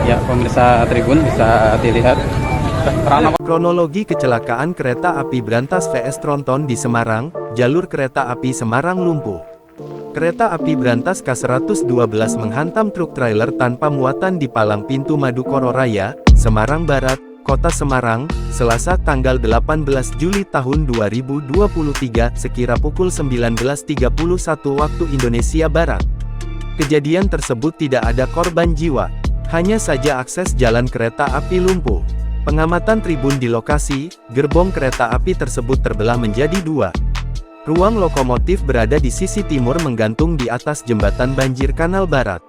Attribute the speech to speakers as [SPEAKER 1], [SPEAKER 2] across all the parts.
[SPEAKER 1] Ya, pemirsa Tribun bisa dilihat
[SPEAKER 2] Kronologi kecelakaan kereta api Brantas vs Tronton di Semarang, jalur kereta api Semarang lumpuh. Kereta api Brantas K112 menghantam truk trailer tanpa muatan di palang pintu Madukoro Raya, Semarang Barat, Kota Semarang, Selasa tanggal 18 Juli tahun 2023 sekira pukul 19.31 waktu Indonesia Barat. Kejadian tersebut tidak ada korban jiwa, hanya saja akses jalan kereta api lumpuh. Pengamatan tribun di lokasi, gerbong kereta api tersebut terbelah menjadi dua. Ruang lokomotif berada di sisi timur menggantung di atas jembatan banjir Kanal Barat.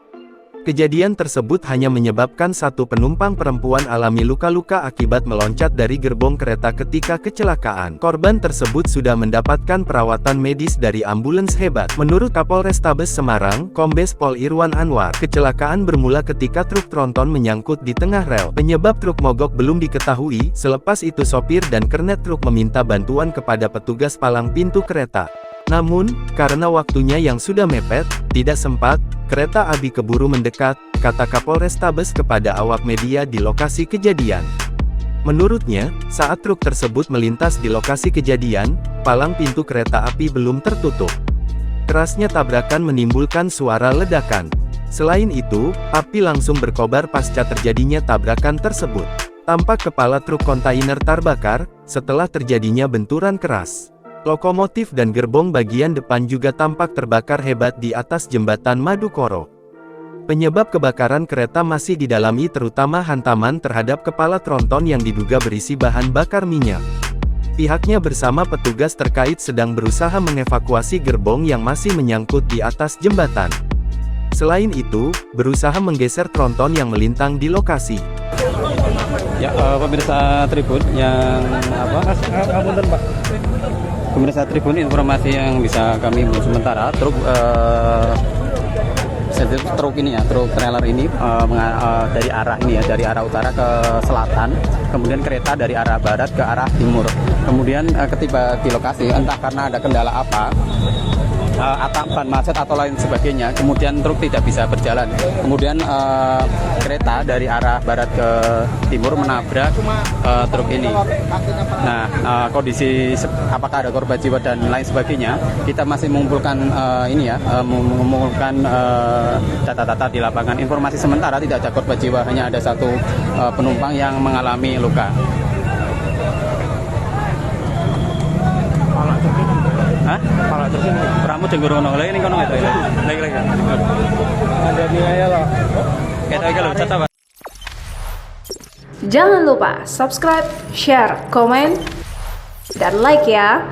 [SPEAKER 2] Kejadian tersebut hanya menyebabkan satu penumpang perempuan alami luka-luka akibat meloncat dari gerbong kereta ketika kecelakaan. Korban tersebut sudah mendapatkan perawatan medis dari ambulans hebat. Menurut Kapolrestabes Semarang, Kombes Pol Irwan Anwar, kecelakaan bermula ketika truk tronton menyangkut di tengah rel. Penyebab truk mogok belum diketahui, selepas itu sopir dan kernet truk meminta bantuan kepada petugas palang pintu kereta. Namun, karena waktunya yang sudah mepet, tidak sempat, kereta api keburu mendekat, kata Kapolrestabes kepada awak media di lokasi kejadian. Menurutnya, saat truk tersebut melintas di lokasi kejadian, palang pintu kereta api belum tertutup. Kerasnya tabrakan menimbulkan suara ledakan. Selain itu, api langsung berkobar pasca terjadinya tabrakan tersebut. Tampak kepala truk kontainer terbakar, setelah terjadinya benturan keras. Lokomotif dan gerbong bagian depan juga tampak terbakar hebat di atas jembatan Madukoro. Penyebab kebakaran kereta masih didalami terutama hantaman terhadap kepala tronton yang diduga berisi bahan bakar minyak. Pihaknya bersama petugas terkait sedang berusaha mengevakuasi gerbong yang masih menyangkut di atas jembatan. Selain itu, berusaha menggeser tronton yang melintang di lokasi.
[SPEAKER 1] ya pemirsa Tribun yang Pemirsa Tribun, informasi yang bisa kami himpun sementara, truk ini ya, truk trailer ini dari arah ini ya, dari arah utara ke selatan, kemudian kereta dari arah barat ke arah timur. Kemudian ketiba di lokasi, entah karena ada kendala apa, atau ban macet atau lain sebagainya, kemudian truk tidak bisa berjalan. Kemudian kereta dari arah barat ke timur menabrak truk ini. Nah, kondisi apakah ada korban jiwa dan lain sebagainya, kita masih mengumpulkan mengumpulkan data-data di lapangan. Informasi sementara tidak ada korban jiwa, hanya ada satu penumpang yang mengalami luka. Hah? Kalau terus ramu jenggorono lagi ning kono itu. Lagi. Ada biaya loh. Kita kalau catat.
[SPEAKER 3] Jangan lupa subscribe, share, komen, dan like ya.